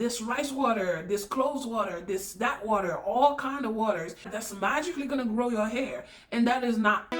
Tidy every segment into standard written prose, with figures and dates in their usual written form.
this rice water, this cloves water, this that water, all kind of waters that's magically gonna grow your hair. And that is not.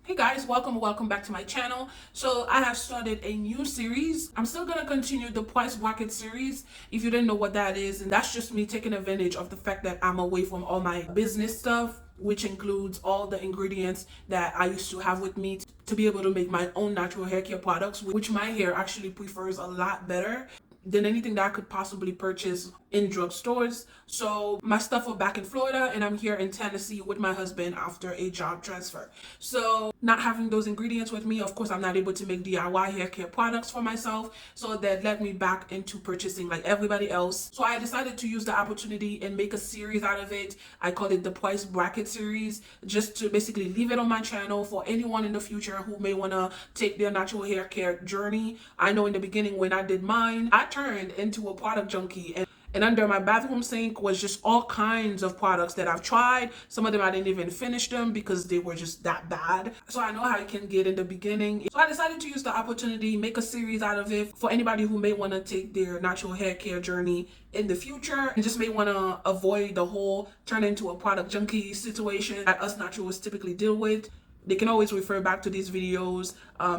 Hey guys, welcome back to my channel. So I have started a new series. I'm still gonna continue the price bracket series. If you didn't know what that is, and that's just me taking advantage of the fact that I'm away from all my business stuff, which includes all the ingredients that I used to have with me to be able to make my own natural hair care products, which my hair actually prefers a lot better than anything that I could possibly purchase in drugstores. So my stuff are back in Florida and I'm here in Tennessee with my husband after a job transfer. So not having those ingredients with me, of course, I'm not able to make DIY hair care products for myself. So that led me back into purchasing like everybody else. So I decided to use the opportunity and make a series out of it. I call it the price bracket series, just to basically leave it on my channel for anyone in the future who may want to take their natural hair care journey. I know in the beginning when I did mine, I turned into a product junkie, and under my bathroom sink was just all kinds of products that I've tried. Some of them I didn't even finish them because they were just that bad. So I know how it can get in the beginning. So I decided to use the opportunity, make a series out of it for anybody who may want to take their natural hair care journey in the future and just may want to avoid the whole turn into a product junkie situation that us naturalists typically deal with. They can always refer back to these videos,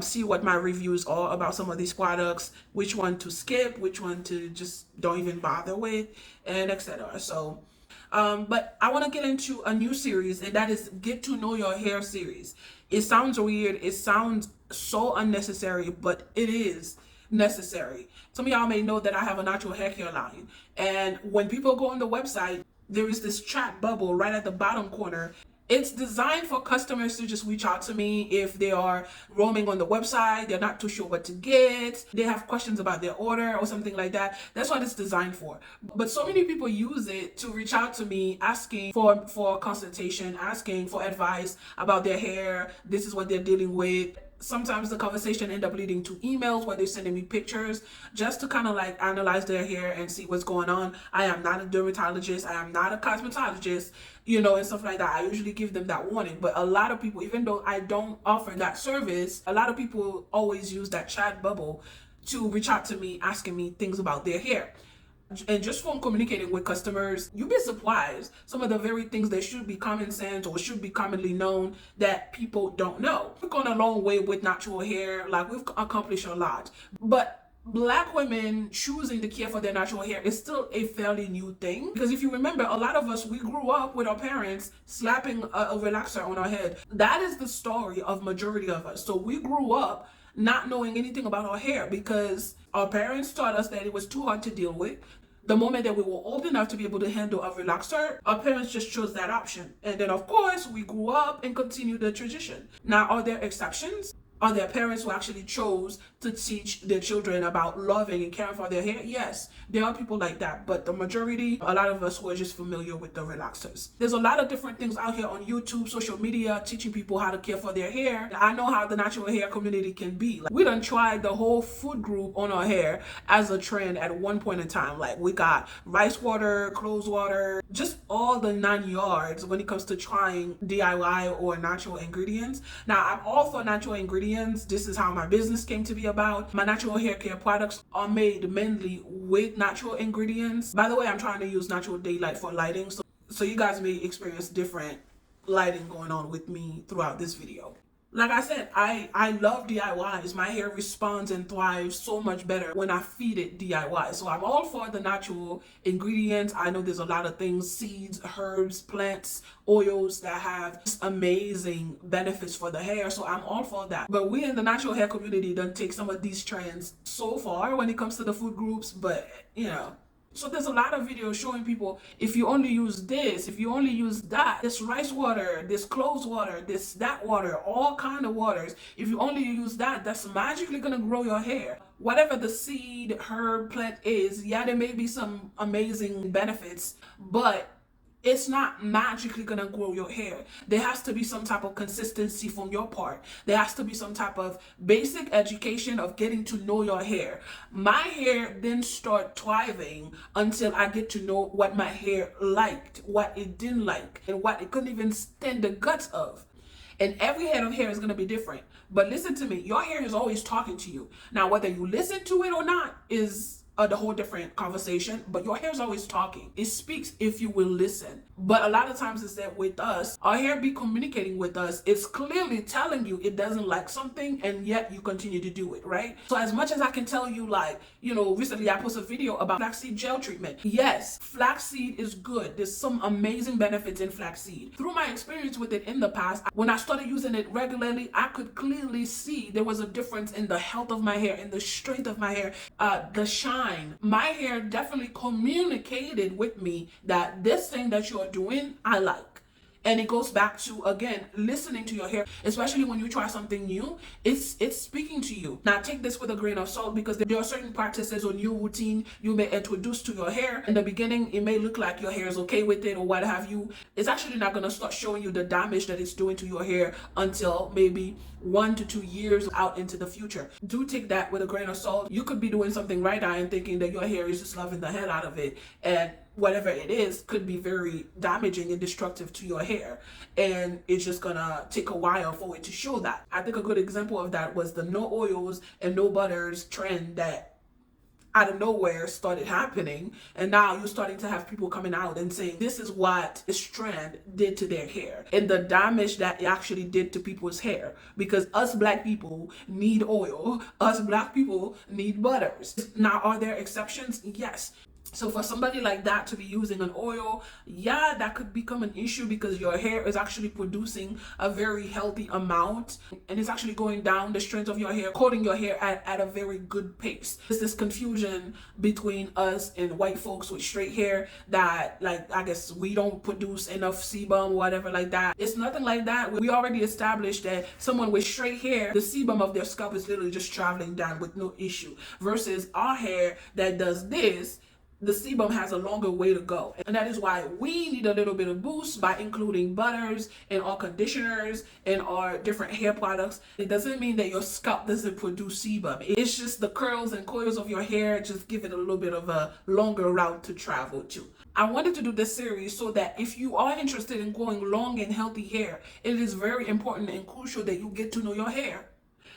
see what my reviews are about some of these products, which one to skip, which one to just don't even bother with, and etc. So, but I want to get into a new series, and that is Get to Know Your Hair series. It sounds weird. It sounds so unnecessary, but it is necessary. Some of y'all may know that I have a natural hair care line, and when people go on the website, there is this chat bubble right at the bottom corner. It's designed for customers to just reach out to me if they are roaming on the website, they're not too sure what to get, they have questions about their order or something like that. That's what it's designed for. But so many people use it to reach out to me asking for consultation, asking for advice about their hair. This is what they're dealing with. Sometimes the conversation end up leading to emails where they're sending me pictures just to kind of like analyze their hair and see what's going on. I am not a dermatologist. I am not a cosmetologist, and stuff like that. I usually give them that warning. But a lot of people, even though I don't offer that service, a lot of people always use that chat bubble to reach out to me asking me things about their hair. And just from communicating with customers, you'd be surprised some of the very things that should be common sense or should be commonly known that people don't know. We've gone a long way with natural hair, like we've accomplished a lot. But Black women choosing to care for their natural hair is still a fairly new thing. Because if you remember, a lot of us, we grew up with our parents slapping a relaxer on our head. That is the story of majority of us. So we grew up not knowing anything about our hair because our parents taught us that it was too hard to deal with. The moment that we were old enough to be able to handle a relaxer, our parents just chose that option. And then, of course, we grew up and continued the tradition. Now, are there exceptions? Are there parents who actually chose to teach their children about loving and caring for their hair? Yes, there are people like that. But the majority, a lot of us were just familiar with the relaxers. There's a lot of different things out here on YouTube, social media, teaching people how to care for their hair. I know how the natural hair community can be. Like, we done tried the whole food group on our hair as a trend at one point in time. Like, we got rice water, cloves water, just all the 9 yards when it comes to trying DIY or natural ingredients. Now, I'm all for natural ingredients. This is how my business came to be about. My natural hair care products are made mainly with natural ingredients. By the way, I'm trying to use natural daylight for lighting, so you guys may experience different lighting going on with me throughout this video. Like I said, I love DIYs. My hair responds and thrives so much better when I feed it DIY. So I'm all for the natural ingredients. I know there's a lot of things, seeds, herbs, plants, oils that have amazing benefits for the hair. So I'm all for that. But we in the natural hair community don't take some of these trends so far when it comes to the food groups, but So there's a lot of videos showing people, if you only use this, if you only use that, this rice water, this cloves water, this that water, all kind of waters, if you only use that, that's magically gonna grow your hair. Whatever the seed, herb, plant is, yeah, there may be some amazing benefits, but It's not magically gonna grow your hair. There has to be some type of consistency from your part. There has to be some type of basic education of getting to know your hair. My hair didn't start thriving until I get to know what my hair liked, what it didn't like, and what it couldn't even stand the guts of. And every head of hair is going to be different. But listen to me, your hair is always talking to you. Now, whether you listen to it or not is the whole different conversation, but your hair is always talking. It speaks if you will listen. But a lot of times it's that with us, our hair be communicating with us. It's clearly telling you it doesn't like something, and yet you continue to do it, right? So as much as I can tell you, like, recently I posted a video about flaxseed gel treatment. Yes, flaxseed is good. There's some amazing benefits in flaxseed. Through my experience with it in the past, when I started using it regularly, I could clearly see there was a difference in the health of my hair, in the strength of my hair, the shine. My hair definitely communicated with me that this thing that you're doing, I like. And it goes back to, again, listening to your hair, especially when you try something new. It's speaking to you. Now, take this with a grain of salt, because there are certain practices or new routine you may introduce to your hair. In the beginning, it may look like your hair is okay with it or what have you. It's actually not going to start showing you the damage that it's doing to your hair until maybe 1 to 2 years out into the future. Do take that with a grain of salt. You could be doing something right now and thinking that your hair is just loving the hell out of it, and whatever it is could be very damaging and destructive to your hair, and it's just gonna take a while for it to show that. I think a good example of that was the no oils and no butters trend that out of nowhere started happening, and now you're starting to have people coming out and saying this is what this trend did to their hair and the damage that it actually did to people's hair, because us black people need oil, us black people need butters. Now, are there exceptions? Yes. So for somebody like that to be using an oil, yeah, that could become an issue, because your hair is actually producing a very healthy amount, and it's actually going down the strength of your hair, coating your hair at a very good pace. There's this confusion between us and white folks with straight hair that, like, I guess we don't produce enough sebum, whatever like that. It's nothing like that. We already established that someone with straight hair, the sebum of their scalp is literally just traveling down with no issue, versus our hair that does this, the sebum has a longer way to go. And that is why we need a little bit of boost by including butters and our conditioners and our different hair products. It doesn't mean that your scalp doesn't produce sebum. It's just the curls and coils of your hair just give it a little bit of a longer route to travel to. I wanted to do this series so that if you are interested in growing long and healthy hair, it is very important and crucial that you get to know your hair.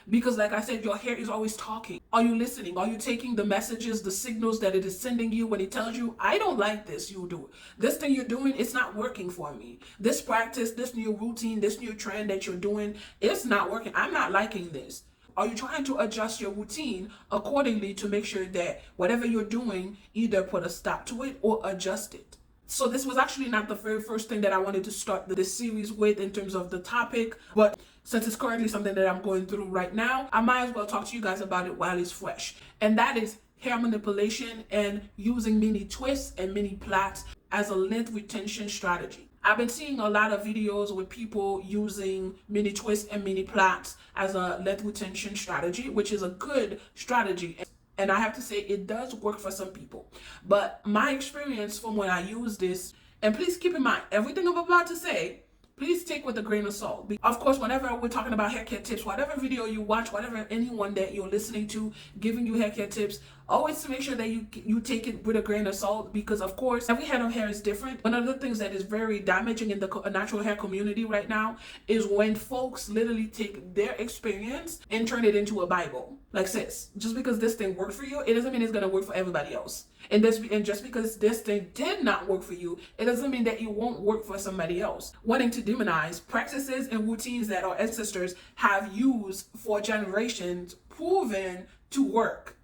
Because like I said, your hair is always talking. Are you listening? Are you taking the messages, the signals that it is sending you when it tells you, I don't like this, you do it. This thing you're doing, it's not working for me. This practice, this new routine, this new trend that you're doing, it's not working. I'm not liking this. Are you trying to adjust your routine accordingly to make sure that whatever you're doing, either put a stop to it or adjust it? So this was actually not the very first thing that I wanted to start this series with in terms of the topic, but since it's currently something that I'm going through right now, I might as well talk to you guys about it while it's fresh. And that is hair manipulation and using mini twists and mini plaits as a length retention strategy. I've been seeing a lot of videos with people using mini twists and mini plaits as a length retention strategy, which is a good strategy. And I have to say, it does work for some people. But my experience from when I use this, and please keep in mind, everything I'm about to say, please take with a grain of salt. Of course, whenever we're talking about hair care tips, whatever video you watch, whatever anyone that you're listening to giving you hair care tips, always make sure that you take it with a grain of salt, because of course every head of hair is different. One of the things that is very damaging in the natural hair community right now is when folks literally take their experience and turn it into a Bible. Like, sis, just because this thing worked for you, it doesn't mean it's gonna work for everybody else. And just because this thing did not work for you, it doesn't mean that it won't work for somebody else. Wanting to demonize practices and routines that our ancestors have used for generations, proven to work.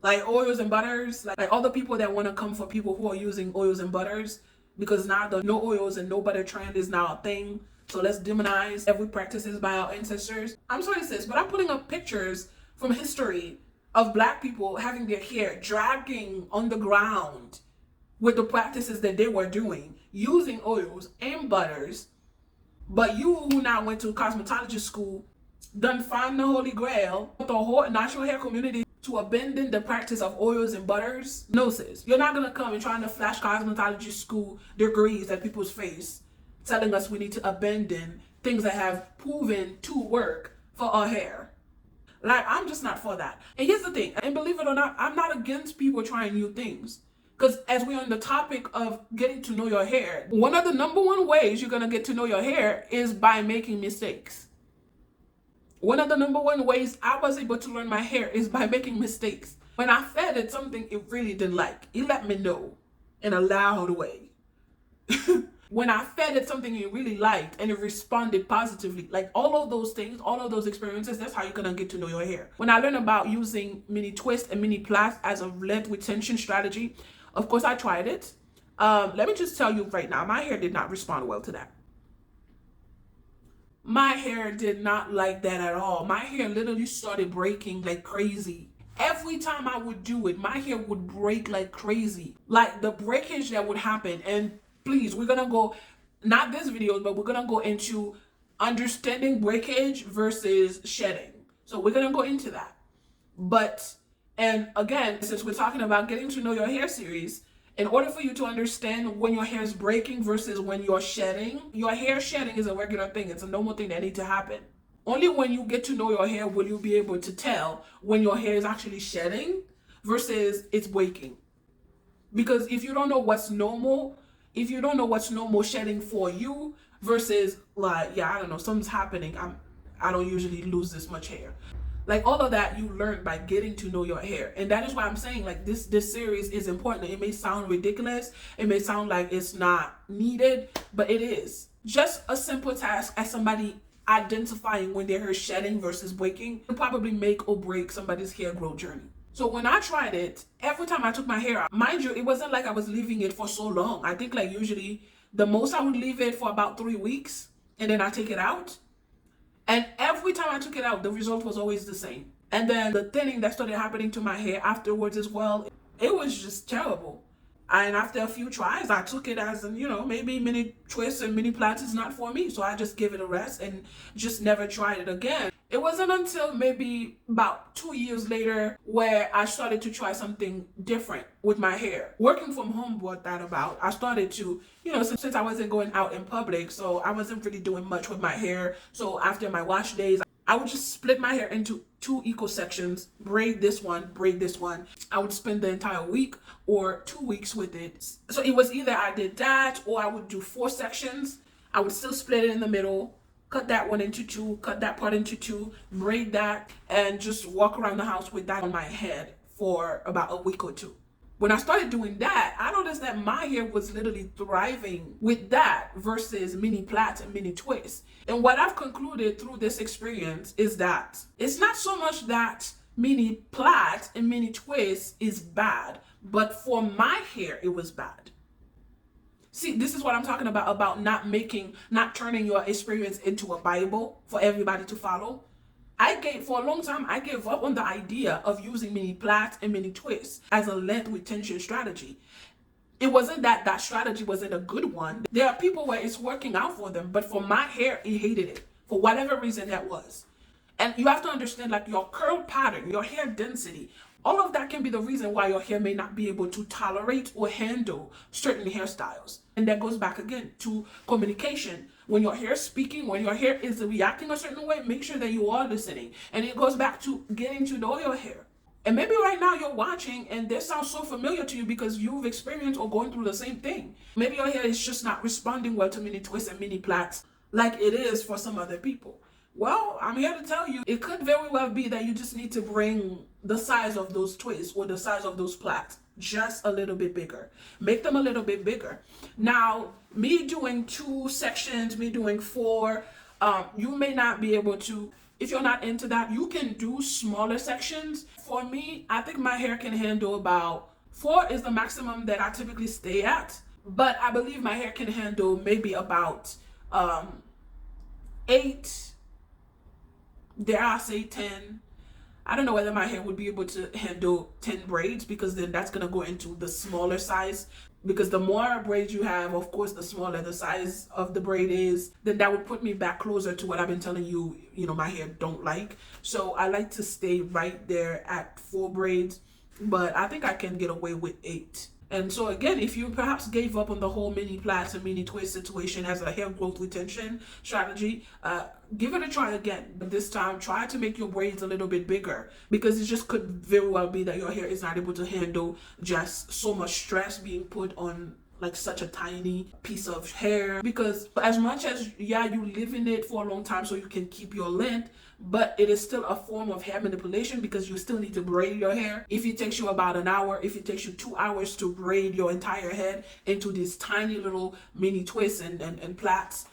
Like oils and butters, like all the people that want to come for people who are using oils and butters, because now the no oils and no butter trend is now a thing. So let's demonize every practices by our ancestors. I'm sorry, sis, but I'm putting up pictures from history of black people having their hair dragging on the ground with the practices that they were doing, using oils and butters. But you who now went to cosmetology school, done find the holy grail, with the whole natural hair community to abandon the practice of oils and butters? No, sis. You're not gonna come and trying to flash cosmetology school degrees at people's face, telling us we need to abandon things that have proven to work for our hair. Like, I'm just not for that. And here's the thing, and believe it or not, I'm not against people trying new things. Because as we're on the topic of getting to know your hair, one of the number one ways you're gonna get to know your hair is by making mistakes. One of the number one ways I was able to learn my hair is by making mistakes. When I fed it something it really didn't like, it let me know in a loud way. When I fed it something it really liked and it responded positively, like all of those things, all of those experiences, that's how you're gonna get to know your hair. When I learned about using mini twist and mini plaits as a length retention strategy, of course I tried it. Let me just tell you right now, my hair did not respond well to that. My hair did not like that at all. My hair literally started breaking like crazy. Every time I would do it, my hair would break like crazy. Like the breakage that would happen. And please, we're gonna go, not this video, but we're gonna go into understanding breakage versus shedding. So we're gonna go into that. But, and again, since we're talking about getting to know your hair series, in order for you to understand when your hair is breaking versus when you're shedding, your hair shedding is a regular thing. It's a normal thing that needs to happen. Only when you get to know your hair will you be able to tell when your hair is actually shedding versus it's breaking. Because if you don't know what's normal, if you don't know what's normal shedding for you versus like, yeah, I don't know, something's happening. I don't usually lose this much hair. Like all of that you learn by getting to know your hair. And that is why I'm saying like this series is important. It may sound ridiculous. It may sound like it's not needed, but it is. Just a simple task as somebody identifying when their hair is shedding versus breaking will probably make or break somebody's hair growth journey. So when I tried it, every time I took my hair out, mind you, it wasn't like I was leaving it for so long. I think like usually the most I would leave it for about 3 weeks and then I take it out. And every time I took it out, the result was always the same. And then the thinning that started happening to my hair afterwards as well, it was just terrible. And after a few tries, I took it as, maybe mini twists and mini plaits is not for me. So I just gave it a rest and just never tried it again. It wasn't until maybe about 2 years later where I started to try something different with my hair. Working from home brought that about. I started to, since I wasn't going out in public, so I wasn't really doing much with my hair. So after my wash days, I would just split my hair into 2 equal sections, braid this one, braid this one. I would spend the entire week or 2 weeks with it. So it was either I did that or I would do 4 sections. I would still split it in the middle, cut that one into 2, cut that part into 2, braid that, and just walk around the house with that on my head for about a week or 2. When I started doing that, I noticed that my hair was literally thriving with that versus mini plaits and mini twists. And what I've concluded through this experience is that it's not so much that mini plaits and mini twists is bad, but for my hair, it was bad. See, this is what I'm talking about not turning your experience into a Bible for everybody to follow. For a long time, I gave up on the idea of using mini plaits and mini twists as a length retention strategy. It wasn't that that strategy wasn't a good one. There are people where it's working out for them, but for my hair, it hated it for whatever reason that was. And you have to understand like your curl pattern, your hair density, all of that can be the reason why your hair may not be able to tolerate or handle certain hairstyles. And that goes back again to communication. When your hair is speaking, when your hair is reacting a certain way, make sure that you are listening. And it goes back to getting to know your hair. And maybe right now you're watching and this sounds so familiar to you because you've experienced or going through the same thing. Maybe your hair is just not responding well to mini twists and mini plaits like it is for some other people. Well, I'm here to tell you, it could very well be that you just need to bring the size of those twists or the size of those plaits just a little bit bigger. Make them a little bit bigger. Now, me doing 2 sections, me doing 4, you may not be able to, if you're not into that, you can do smaller sections. For me, I think my hair can handle about 4 is the maximum that I typically stay at. But I believe my hair can handle maybe about 8, dare I say 10. I don't know whether my hair would be able to handle 10 braids because then that's going to go into the smaller size. because the more braids you have, of course, the smaller the size of the braid is, then that would put me back closer to what I've been telling you, my hair don't like. So I like to stay right there at 4 braids, but I think I can get away with 8. And so again, if you perhaps gave up on the whole mini plaits and mini twist situation as a hair growth retention strategy, give it a try again. But this time, try to make your braids a little bit bigger, because it just could very well be that your hair is not able to handle just so much stress being put on like such a tiny piece of hair. Because as much as, yeah, you live in it for a long time so you can keep your length, but it is still a form of hair manipulation, because you still need to braid your hair. If it takes you about an hour, if it takes you 2 hours to braid your entire head into these tiny little mini twists and plaits,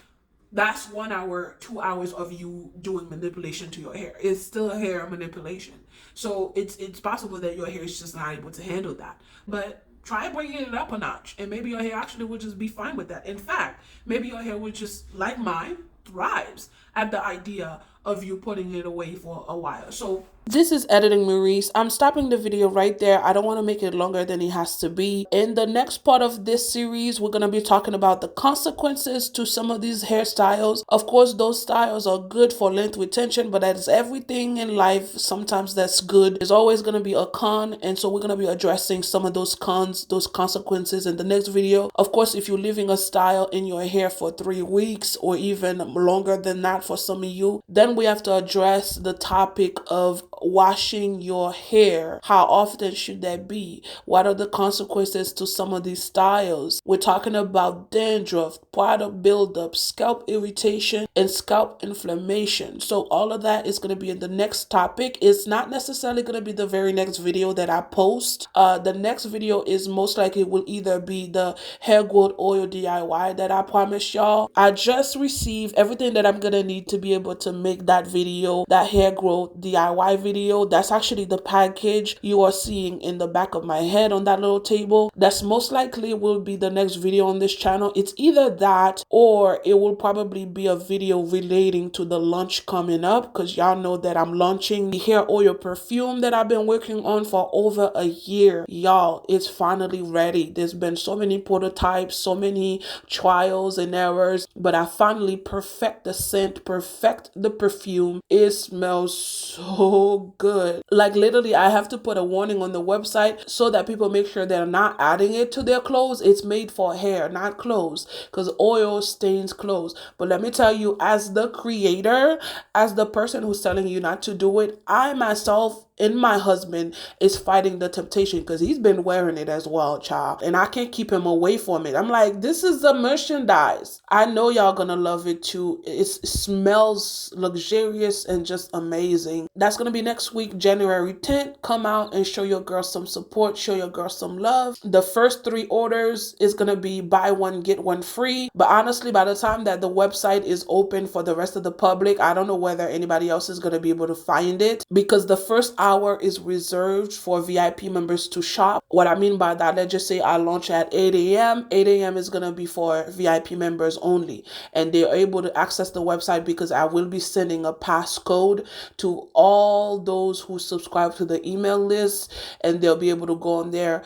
that's 1 hour, 2 hours of you doing manipulation to your hair. It's still hair manipulation. So it's possible that your hair is just not able to handle that. But try bringing it up a notch, and maybe your hair actually would just be fine with that. In fact, maybe your hair would just, like mine, thrives at the idea of you putting it away for a while. So this is Editing Maurice. I'm stopping the video right there. I don't want to make it longer than it has to be. In the next part of this series, we're going to be talking about the consequences to some of these hairstyles. Of course, those styles are good for length retention, but as everything in life, sometimes that's good. There's always going to be a con, and so we're going to be addressing some of those cons, those consequences in the next video. Of course, if you're leaving a style in your hair for 3 weeks or even longer than that for some of you, then we have to address the topic of washing your hair. How often should that be? What are the consequences to some of these styles? We're talking about dandruff, product buildup, scalp irritation, and scalp inflammation. So all of that is going to be in the next topic. It's not necessarily going to be the very next video that I post. The next video is most likely will either be the hair growth oil DIY that I promised y'all. I just received everything that I'm going to need to be able to make that video, that hair growth DIY video. That's actually the package you are seeing in the back of my head on that little table. That's most likely will be the next video on this channel. It's either that or it will probably be a video relating to the launch coming up, because y'all know that I'm launching the hair oil perfume that I've been working on for over a year. Y'all, it's finally ready. There's been so many prototypes, so many trials and errors, but I finally perfect the scent, perfect the perfume. It smells so good. Like literally, I have to put a warning on the website so that people make sure they're not adding it to their clothes. It's made for hair, not clothes, because oil stains clothes. But let me tell you, as the creator, as the person who's telling you not to do it, I myself and my husband is fighting the temptation, because he's been wearing it as well, child, and I can't keep him away from it. I'm like, this is the merchandise. I know y'all gonna love it too. It smells luxurious and just amazing. That's gonna be next week, January 10th. Come out and show your girl some support, show your girl some love. The first 3 orders is gonna be buy one get one free, but honestly, by the time that the website is open for the rest of the public, I don't know whether anybody else is gonna be able to find it, because the first hour is reserved for VIP members to shop. What I mean by that, let's just say I launch at 8 a.m. 8 a.m. is going to be for VIP members only, and they're able to access the website because I will be sending a passcode to all those who subscribe to the email list, and they'll be able to go on there,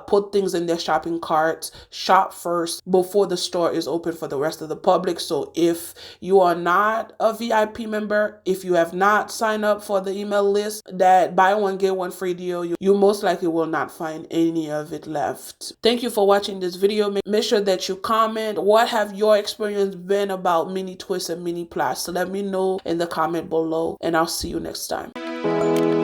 put things in their shopping carts, shop first before the store is open for the rest of the public. So if you are not a VIP member, if you have not signed up for the email list, that buy one get one free deal, you most likely will not find any of it left. Thank you for watching this video. Make sure that you comment what have your experience been about mini twists and mini plaits. So let me know in the comment below, and I'll see you next time.